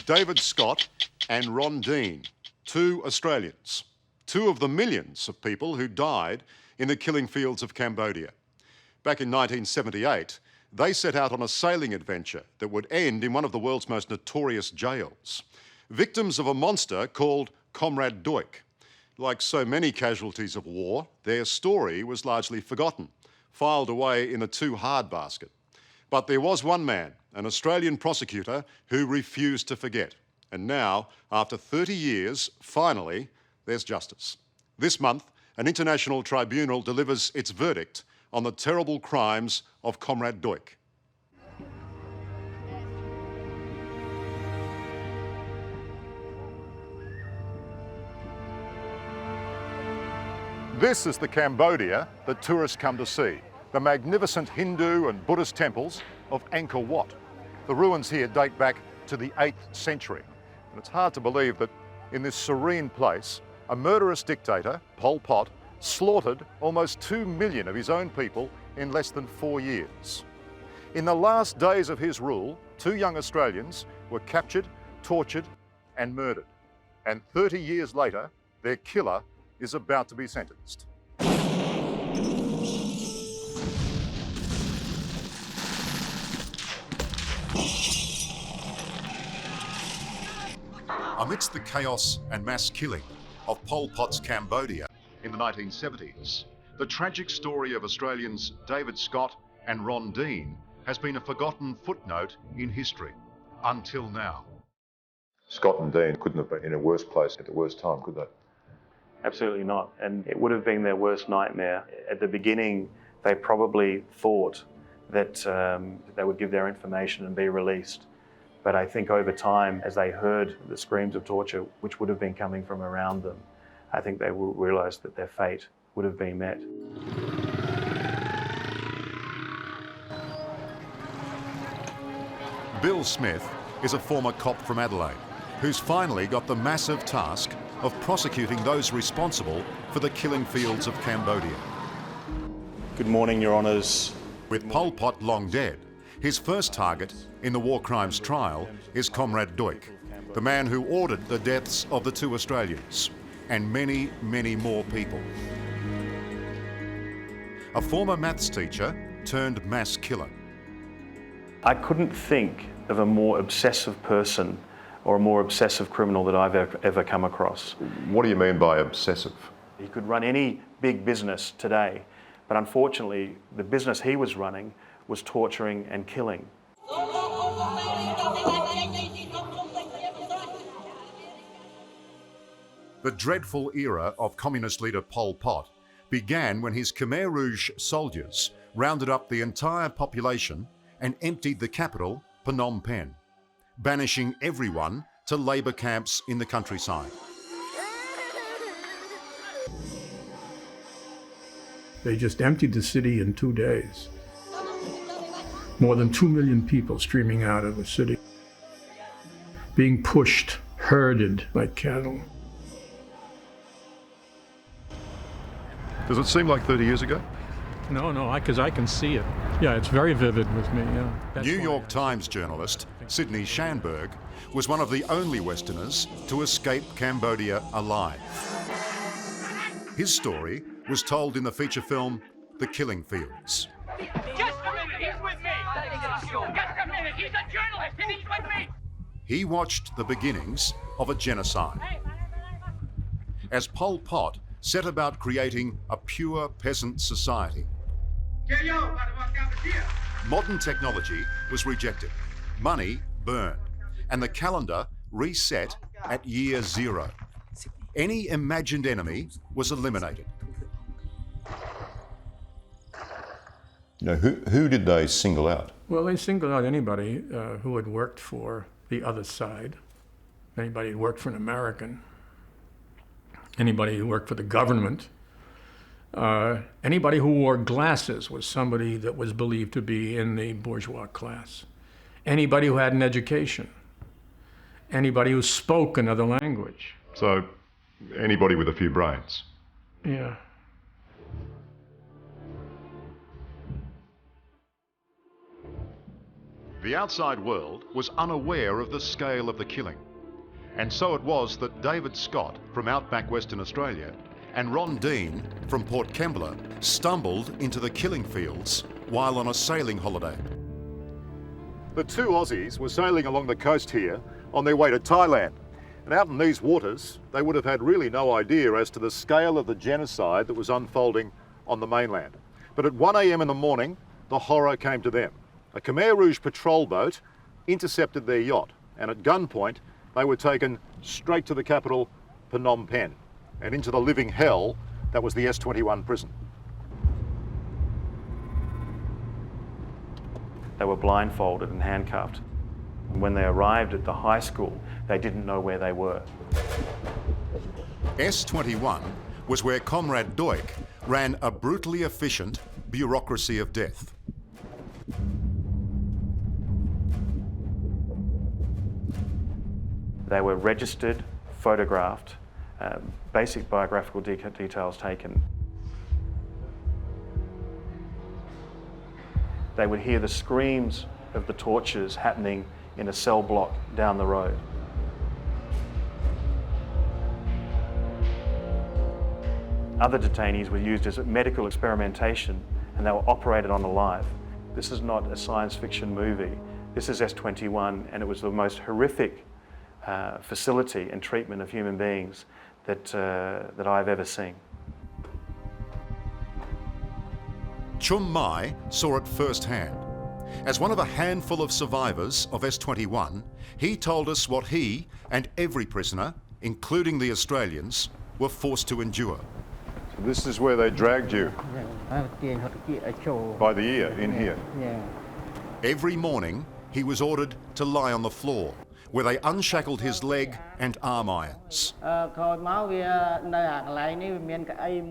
David Scott and Ron Dean, two Australians, two of the millions of people who died in the killing fields of Cambodia. Back in 1978, they set out on a sailing adventure that would end in one of the world's most notorious jails. Victims of a monster called Comrade Duch. Like so many casualties of war, their story was largely forgotten, filed away in the too hard basket. But there was one man, an Australian prosecutor, who refused to forget. And now, after 30 years, finally, there's justice. This month, an international tribunal delivers its verdict on the terrible crimes of Comrade Duch. This is the Cambodia that tourists come to see, the magnificent Hindu and Buddhist temples of Angkor Wat. The ruins here date back to the 8th century. And it's hard to believe that in this serene place, a murderous dictator, Pol Pot, slaughtered almost 2 million of his own people in less than 4 years. In the last days of his rule, 2 young Australians were captured, tortured and murdered. And 30 years later, their killer is about to be sentenced. Amidst the chaos and mass killing of Pol Pot's Cambodia in the 1970s, the tragic story of Australians David Scott and Ron Dean has been a forgotten footnote in history, until now. Scott and Dean couldn't have been in a worse place at the worst time, could they? Absolutely not. And it would have been their worst nightmare. At the beginning, they probably thought that they would give their information and be released. But I think over time, as they heard the screams of torture, which would have been coming from around them, I think they realised that their fate would have been met. Bill Smith is a former cop from Adelaide, who's finally got the massive task of prosecuting those responsible for the killing fields of Cambodia. Good morning, Your Honours. With Pol Pot long dead, his first target in the war crimes trial is Comrade Duch, the man who ordered the deaths of the 2 Australians and many, many more people. A former maths teacher turned mass killer. I couldn't think of a more obsessive person or a more obsessive criminal that I've ever come across. What do you mean by obsessive? He could run any big business today, but unfortunately, the business he was running was torturing and killing. The dreadful era of communist leader Pol Pot began when his Khmer Rouge soldiers rounded up the entire population and emptied the capital, Phnom Penh, banishing everyone to labour camps in the countryside. They just emptied the city in 2 days. More than 2 million people streaming out of the city, being pushed, herded like cattle. Does it seem like 30 years ago? No, because I can see it. Yeah, it's very vivid with me, yeah. New York Times journalist Sidney Schanberg was one of the only Westerners to escape Cambodia alive. His story was told in the feature film The Killing Fields. Just a minute, he's with me! Just a minute, he's a journalist and he's with me! He watched the beginnings of a genocide. As Pol Pot set about creating a pure peasant society. Modern technology was rejected, money burned, and the calendar reset at year 0. Any imagined enemy was eliminated. Now, who did they single out? Well, they singled out anybody who had worked for the other side, anybody who worked for an American, anybody who worked for the government. Anybody who wore glasses was somebody that was believed to be in the bourgeois class. Anybody who had an education. Anybody who spoke another language. So, anybody with a few brains? Yeah. The outside world was unaware of the scale of the killing. And so it was that David Scott from outback Western Australia and Ron Dean from Port Kembla stumbled into the killing fields while on a sailing holiday. The two Aussies were sailing along the coast here on their way to Thailand. And out in these waters, they would have had really no idea as to the scale of the genocide that was unfolding on the mainland. But at 1 a.m. in the morning, the horror came to them. A Khmer Rouge patrol boat intercepted their yacht, and at gunpoint, they were taken straight to the capital, Phnom Penh, and into the living hell that was the S-21 prison. They were blindfolded and handcuffed. When they arrived at the high school, they didn't know where they were. S-21 was where Comrade Duch ran a brutally efficient bureaucracy of death. They were registered, photographed, basic biographical details taken. They would hear the screams of the tortures happening in a cell block down the road. Other detainees were used as medical experimentation, and they were operated on alive. This is not a science fiction movie. This is S-21, and it was the most horrific facility and treatment of human beings that I've ever seen. Chum Mai saw it firsthand. As one of a handful of survivors of S-21, he told us what he and every prisoner, including the Australians, were forced to endure. So this is where they dragged you by the ear in here. Every morning, he was ordered to lie on the floor, where they unshackled his leg and arm irons.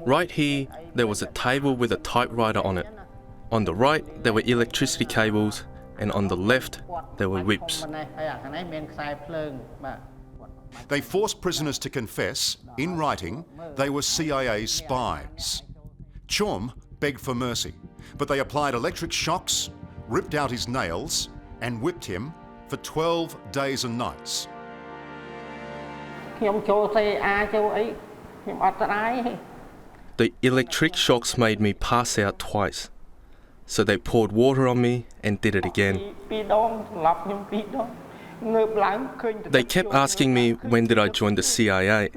Right here, there was a table with a typewriter on it. On the right, there were electricity cables, and on the left, there were whips. They forced prisoners to confess, in writing, they were CIA spies. Chum begged for mercy, but they applied electric shocks, ripped out his nails, and whipped him for 12 days and nights. The electric shocks made me pass out twice. So they poured water on me and did it again. They kept asking me when did I join the CIA.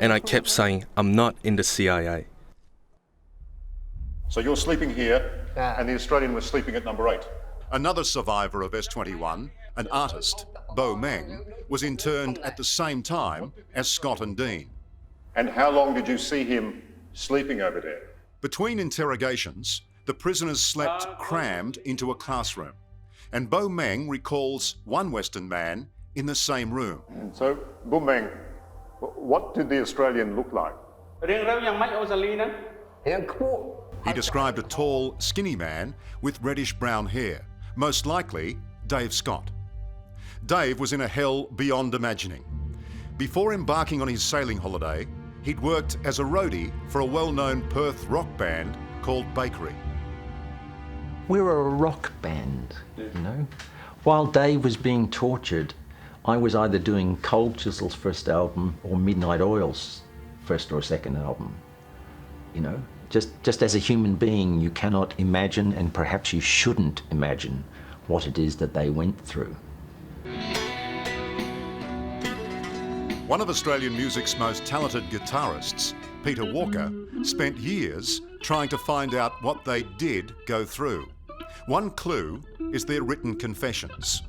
And I kept saying, I'm not in the CIA. So you're sleeping here, and the Australian was sleeping at number 8. Another survivor of S-21, an artist, Bo Meng, was interned at the same time as Scott and Dean. And how long did you see him sleeping over there? Between interrogations, the prisoners slept crammed into a classroom, and Bo Meng recalls one Western man in the same room. So, Bo Meng, what did the Australian look like? He described a tall, skinny man with reddish-brown hair, most likely Dave Scott. Dave was in a hell beyond imagining. Before embarking on his sailing holiday, he'd worked as a roadie for a well-known Perth rock band called Bakery. We were a rock band, you know. While Dave was being tortured, I was either doing Cold Chisel's first album or Midnight Oil's first or second album. You know, just as a human being, you cannot imagine, and perhaps you shouldn't imagine, what it is that they went through. One of Australian music's most talented guitarists, Peter Walker, spent years trying to find out what they did go through. One clue is their written confessions.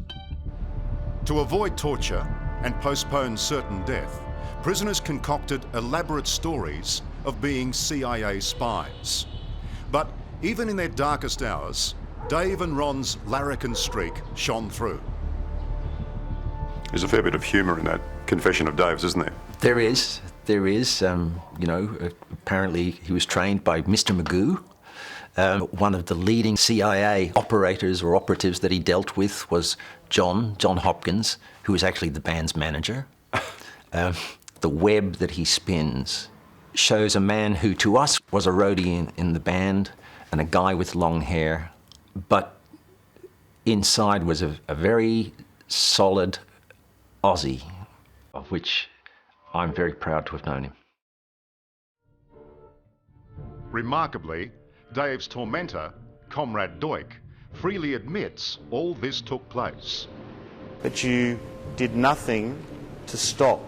To avoid torture and postpone certain death, prisoners concocted elaborate stories of being CIA spies. But even in their darkest hours, Dave and Ron's larrikin streak shone through. There's a fair bit of humour in that confession of Dave's, isn't there? There is. You know, apparently he was trained by Mr. Magoo. One of the leading CIA operators or operatives that he dealt with was John Hopkins, who was actually the band's manager. The web that he spins shows a man who to us was a roadie in the band and a guy with long hair, but Inside was a very solid Aussie, of which I'm very proud to have known him. Remarkably, Dave's tormentor, Comrade Duch, freely admits all this took place. But you did nothing to stop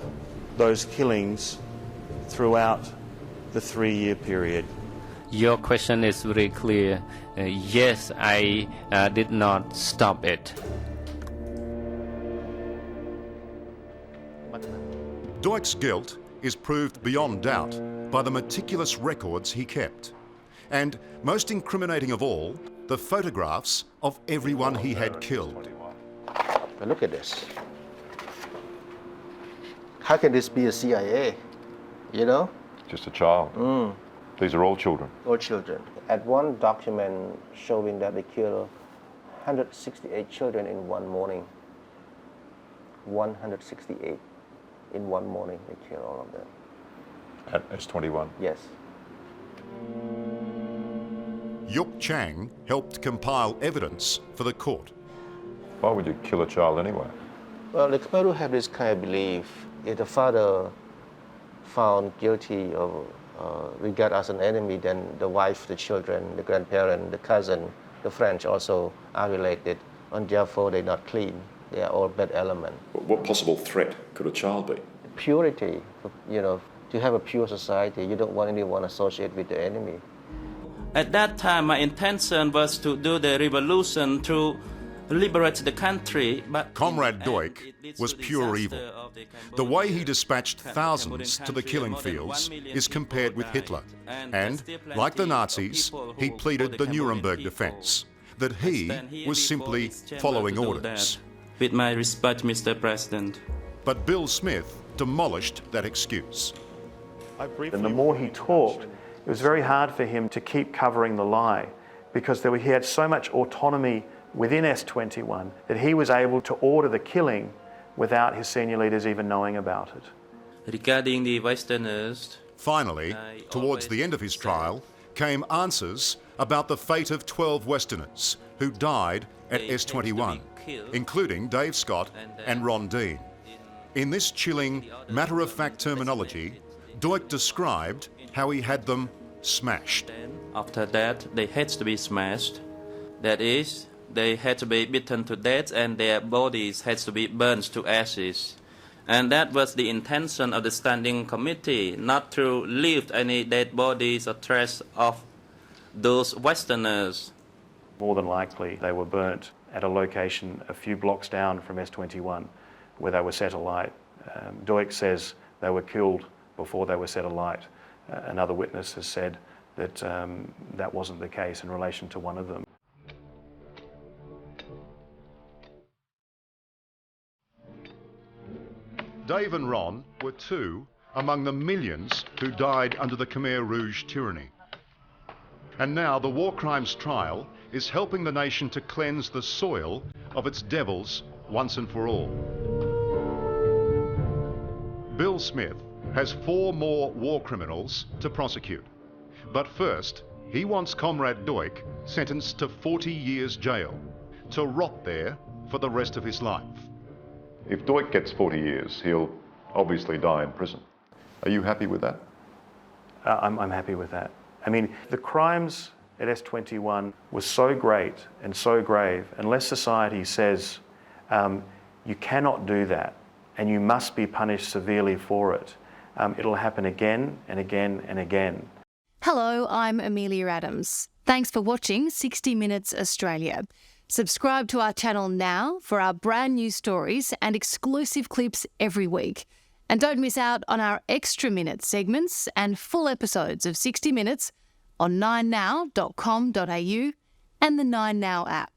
those killings throughout the 3-year period. Your question is very clear. Yes, I did not stop it. Duch's guilt is proved beyond doubt by the meticulous records he kept. And most incriminating of all, the photographs of everyone he had killed. But look at this. How can this be a CIA? You know? Just a child. These are all children. All children. At one document showing that they killed 168 children in one morning. 168 in one morning, they killed all of them. At S21? Yes. Yuk Chang helped compile evidence for the court. Why would you kill a child anyway? Well, the Khmer Rouge have this kind of belief. If the father found guilty or regarded as an enemy, then the wife, the children, the grandparent, the cousin, the French also are related, and therefore they're not clean. They are all bad element. What possible threat could a child be? Purity, you know, to have a pure society, you don't want anyone associated with the enemy. At that time, my intention was to do the revolution to liberate the country, but Comrade Duch was pure evil. The way he dispatched thousands to the killing fields is compared with Hitler. And, like the Nazis, he pleaded the Nuremberg defense, that he was simply following orders. With my respect, Mr. President. But Bill Smith demolished that excuse. And the more he talked, it was very hard for him to keep covering the lie, because he had so much autonomy within S21 that he was able to order the killing without his senior leaders even knowing about it. Regarding the Westerners, finally, towards the end of his trial, came answers about the fate of 12 Westerners who died at S21, including Dave Scott and Ron Dean. In this chilling, matter-of-fact terminology, Duch described how he had them smashed. After that, they had to be smashed. That is, they had to be beaten to death and their bodies had to be burned to ashes. And that was the intention of the standing committee, not to leave any dead bodies or trace of those Westerners. More than likely, they were burnt at a location a few blocks down from S21 where they were set alight. Duch says they were killed before they were set alight. Another witness has said that that wasn't the case in relation to one of them. Dave and Ron were two among the millions who died under the Khmer Rouge tyranny. And now the war crimes trial is helping the nation to cleanse the soil of its devils once and for all. Bill Smith has 4 more war criminals to prosecute. But first, he wants Comrade Duch sentenced to 40 years jail, to rot there for the rest of his life. If Duch gets 40 years, he'll obviously die in prison. Are you happy with that? I'm happy with that. I mean, the crimes at S21 were so great and so grave, unless society says you cannot do that and you must be punished severely for it, it'll happen again and again and again. Hello, I'm Amelia Adams. Thanks for watching 60 Minutes Australia. Subscribe to our channel now for our brand new stories and exclusive clips every week. And don't miss out on our extra minute segments and full episodes of 60 Minutes on 9now.com.au and the 9Now app.